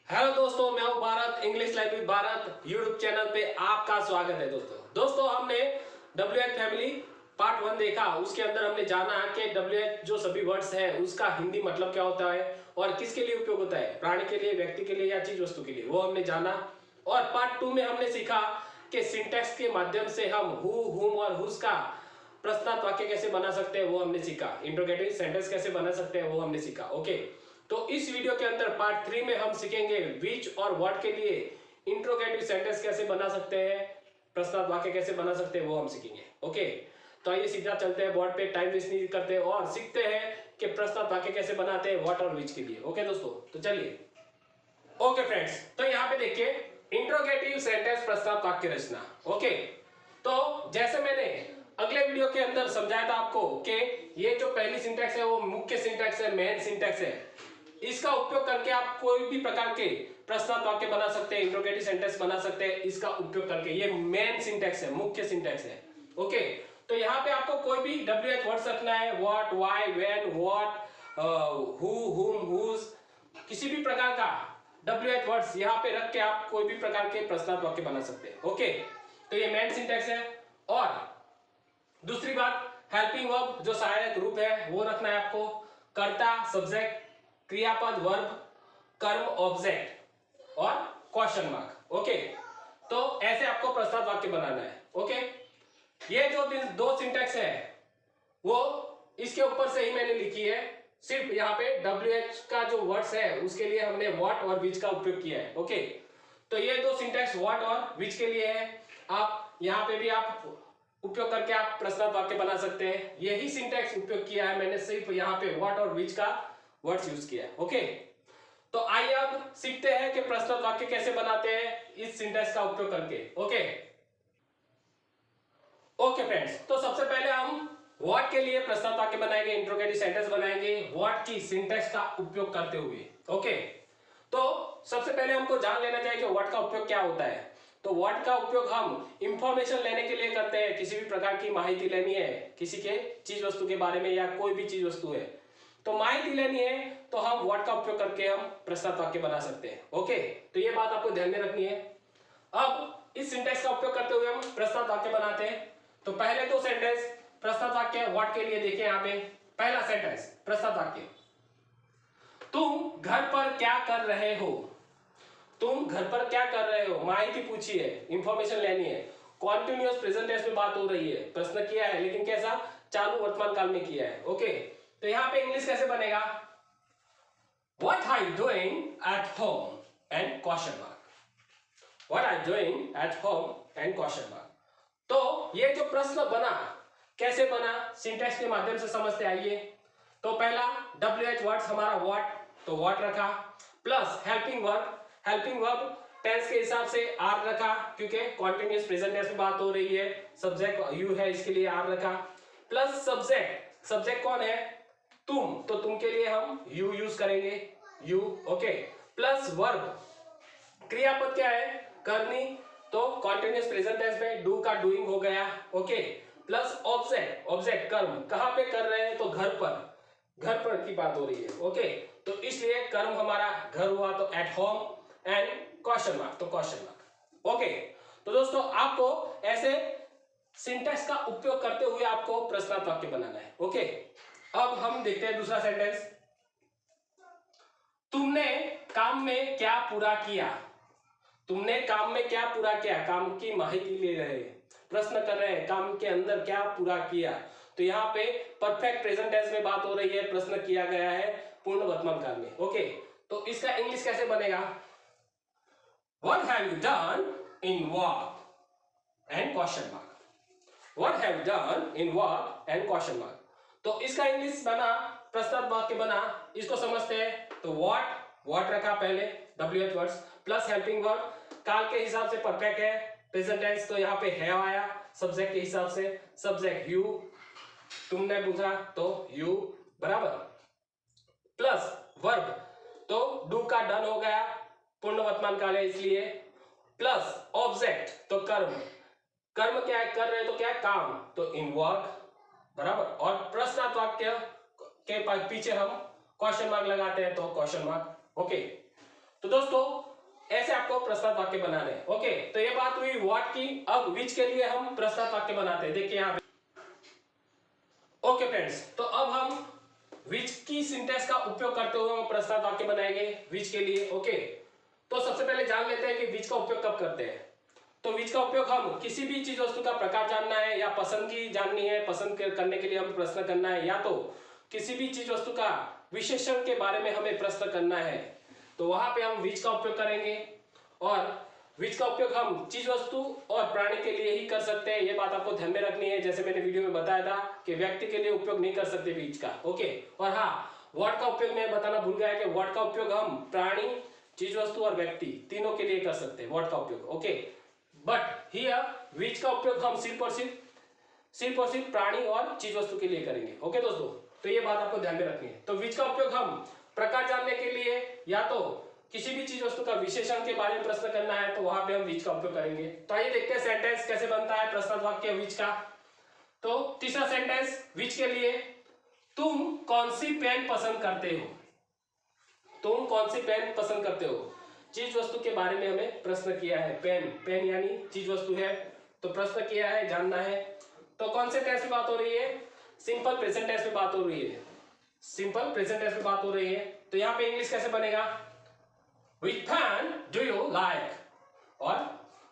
Hello दोस्तों, मैं हूं Bharat. English live with Bharat YouTube channel पे आपका स्वागत है। दोस्तों हमने WH फैमिली पार्ट 1 देखा। उसके अंदर हमने जाना कि WH जो सभी वर्ड्स है उसका हिंदी मतलब क्या होता है और किसके लिए उपयोग होता है, प्राणी के लिए, व्यक्ति के लिए या चीज वस्तु के लिए, वो हमने जाना। और पार्ट 2 में हमने सीखा कि सिंटैक्स के माध्यम से हम हु, हुम और हुज का प्रश्नार्थ वाक्य कैसे बना सकते हैं, वो हमने सीखा। इंट्रोगेटिव सेंटेंस कैसे बना सकते हैं, वो हमने सीखा। ओके, तो इस वीडियो के अंदर पार्ट 3 में हम सीखेंगे विच और व्हाट के लिए इंट्रोगेटिव सेंटेंस कैसे बना सकते हैं, प्रश्नार्थ वाक्य कैसे बना सकते हैं, वो हम सीखेंगे। ओके, तो आइए सीधा चलते हैं बोर्ड पे, टाइम वेस्ट नहीं करते और सीखते हैं कि प्रश्नार्थ वाक्य कैसे बनाते हैं व्हाट और विच के लिए। ओके दोस्तों, तो चलिए। ओके फ्रेंड्स, तो यहाँ पे देखिए इंट्रोगेटिव सेंटेंस प्रश्नार्थ वाक्य रचना। ओके, तो जैसे मैंने अगले वीडियो के अंदर समझाया था आपको कि ये जो पहली सिंटैक्स है वो मुख्य सिंटैक्स है, मेन सिंटैक्स है। इसका उपयोग करके आप कोई भी प्रकार के प्रश्नार्थ वाक्य बना सकते हैं, इंट्रोगेटिव सेंटेंस बना सकते हैं इसका उपयोग करके। ये मेन सिंटैक्स है, मुख्य सिंटैक्स है। ओके, तो यहाँ पे आपको कोई भी WH वर्ड्स रखना है, what, why, when, what, who, हुम, हुज, किसी भी प्रकार का WH वर्ड्स यहाँ पे रख के आप कोई भी प्रकार के प्रश्नार्थ वाक्य बना सकते हैं। ओके, तो ये मेन सिंटैक्स है। और दूसरी बात, हेल्पिंग वर्ब जो सहायक रूप है वो रखना है आपको। कर्ता, सब्जेक्ट, क्रियापद, वर्ब, कर्म, ऑब्जेक्ट और क्वेश्चन मार्क। ओके, तो ऐसे आपको प्रश्नार्थ वाक्य बनाना है। ओके, ये जो दो सिंटैक्स है वो इसके ऊपर से ही मैंने लिखी है। सिर्फ यहाँ पे WH का जो वर्ड्स है उसके लिए हमने व्हाट और विच का उपयोग किया है। ओके, तो ये दो सिंटैक्स व्हाट और विच के लिए है। आप यहाँ पे भी आप उपयोग करके आप प्रश्नार्थ वाक्य बना सकते हैं। यही सिंटैक्स उपयोग किया है मैंने, सिर्फ यहाँ पे व्हाट और विच का वर्ड्स यूज किया है। ओके, तो आइए अब सीखते हैं कि प्रश्नार्थ वाक्य कैसे बनाते हैं इस सिंटैक्स का उपयोग करके। ओके ओके फ्रेंड्स, तो सबसे पहले हम व्हाट के लिए प्रश्नार्थ वाक्य बनाएंगे, इंट्रोगेटिव सेंटेंस बनाएंगे व्हाट की सिंटैक्स का उपयोग करते हुए। ओके, तो सबसे पहले हमको जान लेना चाहिए कि व्हाट का उपयोग क्या होता है। तो व्हाट का उपयोग हम इंफॉर्मेशन लेने के लिए करते हैं। किसी भी प्रकार की माहिती लेनी है किसी के चीज वस्तु के बारे में या कोई भी चीज वस्तु है तो माहिती लेनी है तो हम व्हाट का उपयोग करके हम प्रश्नार्थ वाक्य बना सकते हैं। ओके, तो ये बात आपको ध्यान में रखनी है। अब इस सिंटैक्स का उपयोग करते हुए हम प्रश्नार्थ वाक्य बनाते हैं। तो पहले दो सेंटेंस प्रश्नार्थ वाक्य व्हाट के लिए देखिए। यहाँ पे पहला सेंटेंस प्रश्नार्थ वाक्य, तुम घर पर क्या कर रहे हो। तुम घर पर क्या कर रहे हो, माहिती पूछी है, इंफॉर्मेशन लेनी है। कॉन्टिन्यूअस प्रेजेंट टेंस में बात हो रही है, प्रश्न किया है लेकिन कैसा, चालू वर्तमान काल में किया है। ओके, तो यहाँ पे इंग्लिश कैसे बनेगा, what are you doing at home and question mark. What are you doing at home and question mark. तो ये जो प्रश्न बना कैसे बना, सिंटैक्स के माध्यम से समझते आइए। तो पहला WH वर्ड्स हमारा व्हाट, तो व्हाट रखा, plus helping verb. Helping verb tense के हिसाब से आर रखा क्योंकि कॉन्टिन्यूअस प्रेजेंट टेंस में बात हो रही है। सब्जेक्ट यू है इसके लिए आर रखा, प्लस सब्जेक्ट। सब्जेक्ट कौन है, तुम, तो तुम के लिए हम यू यूज करेंगे, यू। ओके, प्लस वर्ब, क्रियापद क्या है, करनी, तो कॉन्टिन्यूअस प्रेजेंट टेंस में डू का डूइंग हो गया। Okay, plus object. ऑब्जेक्ट कर्म, कहां पे कर रहे हैं, तो घर पर, घर पर की बात हो रही है। ओके, तो इसलिए कर्म हमारा घर हुआ, तो eight home and question mark, तो क्वेश्चन मार्क। ओके, तो दोस्तों आपको ऐसे सिंटैक्स का उपयोग करते हुए आपको प्रश्नार्थ वाक्य बनाना है। ओके, अब हम देखते हैं दूसरा सेंटेंस, तुमने काम में क्या पूरा किया। तुमने काम में क्या पूरा किया, काम की माहिती ले रहे हैं, प्रश्न कर रहे हैं काम के अंदर क्या पूरा किया। तो यहाँ पे परफेक्ट प्रेजेंट टेंस में बात हो रही है, प्रश्न किया गया है पूर्ण वर्तमान काल में। ओके, तो इसका इंग्लिश कैसे बनेगा, what have you done in work and question mark. What have you done in work and question mark. तो इसका इंग्लिश बना, प्रश्नार्थ वाक्य बना, इसको समझते हैं। तो व्हाट रखा पहले WH words, plus helping verb, काल के हिसाब से परफेक्ट है, प्रेजेंट टेंस, तो यहाँ पे हैव आया। सब्जेक्ट के हिसाब से सब्जेक्ट यू, तुमने पूछा तो यू बराबर, प्लस वर्ब, तो डू का डन हो गया, पूर्ण वर्तमान काल है इसलिए, प्लस ऑब्जेक्ट, तो कर्म, कर्म क्या है, कर रहे तो क्या है, काम, तो इन वर्क बराबर। और प्रश्नार्थ वाक्य के पीछे हम क्वेश्चन मार्क लगाते हैं, तो क्वेश्चन मार्क। ओके, तो दोस्तों ऐसे आपको प्रश्नार्थ वाक्य बनाने हैं। ओके, तो ये बात हुई व्हाट की। अब विच के लिए हम प्रश्नार्थ वाक्य बनाते हैं। देखिए यहाँ पे ओके फ्रेंड्स, तो अब हम विच की सिंटेक्स का उपयोग करते हुए हम प्रश्नार्थ वाक्य बनाएंगे विच के लिए। ओके, तो सबसे पहले जान लेते हैं कि विच का उपयोग कब करते हैं। तो विच का उपयोग हम किसी भी चीज वस्तु का प्रकार जानना है या पसंद की जाननी है, पसंद करने के लिए हमें प्रश्न करना है, या तो किसी भी चीज वस्तु का विशेषण के बारे में हमें प्रश्न करना है, तो वहां पे हम विच का उपयोग करेंगे। और विच का उपयोग हम चीज वस्तु और प्राणी के लिए ही कर सकते हैं, ये बात आपको ध्यान में रखनी है। जैसे मैंने वीडियो में बताया था कि व्यक्ति के लिए उपयोग नहीं कर सकते विच का। ओके, और हाँ, व्हाट का उपयोग मैं बताना भूल गया कि व्हाट का उपयोग हम प्राणी, चीज वस्तु और व्यक्ति तीनों के लिए कर सकते हैं व्हाट का उपयोग। ओके, बट हियर विच का उपयोग हम सिर्फ और सिर्फ प्राणी और चीज वस्तु के लिए करेंगे। ओके दोस्तों, तो ये बात आपको ध्यान में रखनी है। तो विच का उपयोग हम प्रकार जानने के लिए या तो किसी भी चीज वस्तु का विशेषण के बारे में प्रश्न करना है, तो वहां पे हम विच का उपयोग करेंगे। तो आइए देखते हैं सेंटेंस कैसे बनता है प्रश्नार्थ वाक्य विच का। तो तीसरा सेंटेंस विच के लिए, तुम कौन सी पेन पसंद करते हो। तुम कौन सी पेन पसंद करते हो, चीज वस्तु के बारे में हमें प्रश्न किया है। पेन यानी चीज वस्तु है, तो प्रश्न किया है, जानना है। तो कौन से टेंस में बात हो रही है, सिंपल प्रेजेंट टेंस में बात हो रही है। सिंपल प्रेजेंट टेंस में बात हो रही है, तो यहाँ पे इंग्लिश कैसे बनेगा, which pen do you like और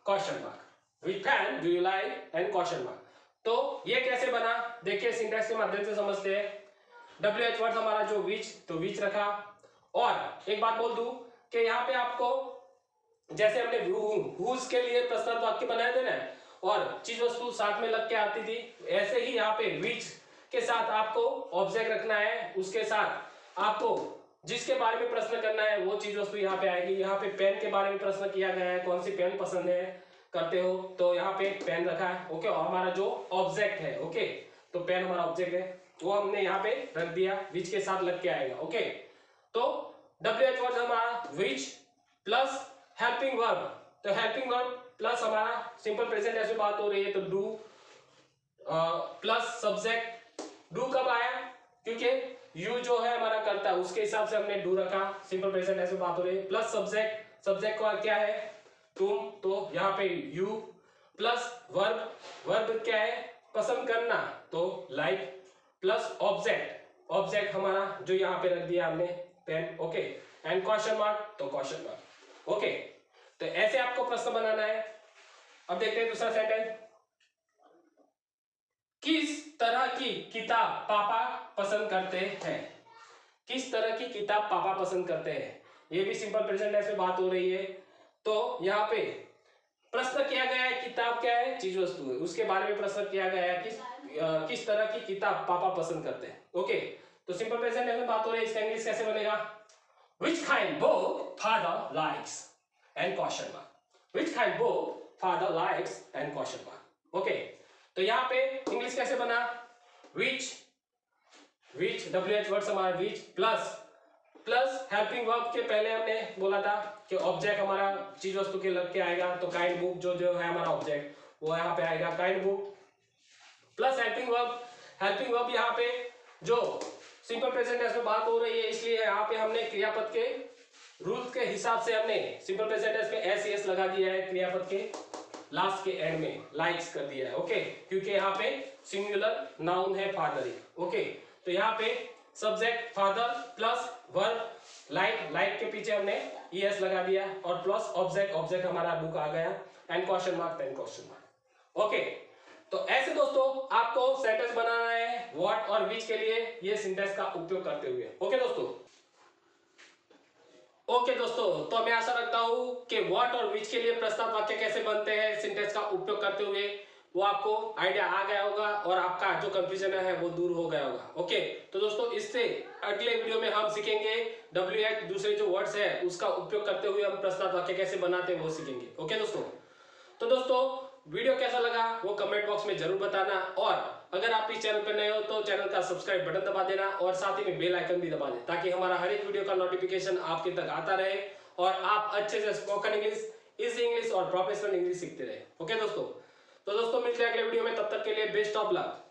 question mark, which pen do you like and question mark. तो ये कैसे बना, देखिए सिंटैक्स के माध्यम से समझते हैं। WH वर्ड हमारा जो विच, तो विच रखा। और एक बात बोल दूं कि यहाँ पे आपको जैसे हमने whose के लिए प्रश्नार्थ वाक्य बनाए थे ना, और चीज वस्तु साथ में लग के आती थी, ऐसे ही यहाँ पे विच के साथ आपको ऑब्जेक्ट रखना है, उसके साथ आपको जिसके बारे में प्रश्न करना है वो चीज वस्तु यहाँ पे आएगी। यहाँ पे पेन के बारे में प्रश्न किया गया है, कौन सी पेन पसंद है करते हो, तो यहाँ पे पेन रखा है। ओके, और हमारा जो ऑब्जेक्ट है, ओके, तो पेन हमारा ऑब्जेक्ट है, वो हमने यहाँ पे रख दिया, विच के साथ लग के आएगा। ओके, तो WH वर्ड हमारा विच प्लस हेल्पिंग वर्ब, तो हेल्पिंग वर्ब प्लस हमारा सिंपल प्रेजेंट ऐसे बात हो रही है, तो डू प्लस सब्जेक्ट। डू कब आया, क्योंकि यू जो है हमारा करता है, उसके हिसाब से हमने डू रखा। सिंपल प्रेजेंट ऐसे बात हो रही है, प्लस सब्जेक्ट, सब्जेक्ट का क्या है तुम, तो यहाँ पे यू प्लस वर्ब, वर्ब क्या है पसंद करना, तो लाइक, प्लस ऑब्जेक्ट, ऑब्जेक्ट हमारा जो यहाँ पे रख दिया हमने pen. Okay, and question mark, तो क्वेश्चन मार्क। ओके, तो ऐसे आपको प्रश्न बनाना है। अब देखते हैं दूसरा सेंटेंस, किस तरह की किताब पापा पसंद करते हैं। किस तरह की किताब पापा पसंद करते हैं, ये भी सिंपल प्रेजेंट टेंस में बात हो रही है। तो यहाँ पे प्रश्न किया गया है, किताब क्या है, चीज वस्तु है, उसके बारे में प्रश्न किया गया है, किस तरह की किताब पापा पसंद करते हैं। ओके, तो सिंपल प्रेजेंट टेंस में बात हो रही है, इसका इंग्लिश कैसे बनेगा, which kind book father likes and question mark, which kind book father likes and question mark। Okay, तो यहाँ पे इंग्लिश कैसे बना, which WH वर्ड हमारा विच प्लस हेल्पिंग वर्ब के पहले हमने बोला था कि ऑब्जेक्ट हमारा चीज वस्तु के लग के आएगा, तो काइंड बुक जो है हमारा ऑब्जेक्ट, वो यहाँ पे आएगा kind book plus helping verb यहाँ पे जो सिंपल प्रेजेंट टेंस में बात हो रही है, इसलिए यहाँ पे हमने क्रियापद के रूल्स के हिसाब से हमने सिंपल प्रेजेंट टेंस में एस लगा दिया है, क्रियापद के लास्ट के एंड में लाइक्स कर दिया है। ओके, क्योंकि यहाँ पे सिंगुलर नाउन है फादर। ओके, तो यहाँ पे subject father plus verb like के पीछे हमने ES लगा दिया, और प्लस ऑब्जेक्ट हमारा बुक आ गया, and question mark, then question mark. Okay, तो ऐसे दोस्तों आपको सेंटेंस बनाना है व्हाट और विच के लिए, ये सिंटेंस का उपयोग करते हुए। ओके दोस्तों, तो मैं आशा रखता हूं कि व्हाट और विच के लिए प्रस्ताव वाक्य कैसे बनते हैं सिंटेंस का उपयोग करते हुए, वो आपको आइडिया आ गया होगा और आपका जो कंफ्यूजन है वो दूर हो गया होगा। ओके, तो दोस्तों इससे अगले वीडियो में हम सीखेंगे WH दूसरे जो वर्ड्स है उसका उपयोग करते हुए हम प्रस्ताव वाक्य कैसे बनाते हैं वो सीखेंगे। ओके दोस्तों, तो दोस्तों वीडियो कैसा लगा वो कमेंट बॉक्स में जरूर बताना, और अगर आप इस चैनल पर नए हो तो चैनल का सब्सक्राइब बटन दबा देना, और साथ ही में बेल आइकन भी दबा दें, ताकि हमारा हर एक वीडियो का नोटिफिकेशन आपके तक आता रहे और आप अच्छे से स्पोकन इंग्लिश, इजी इंग्लिश और प्रोफेशनल इंग्लिश सीखते रहे। ओके दोस्तों, तो दोस्तों मिलते हैं अगले वीडियो में, तब तक के लिए बेस्ट ऑफ लक।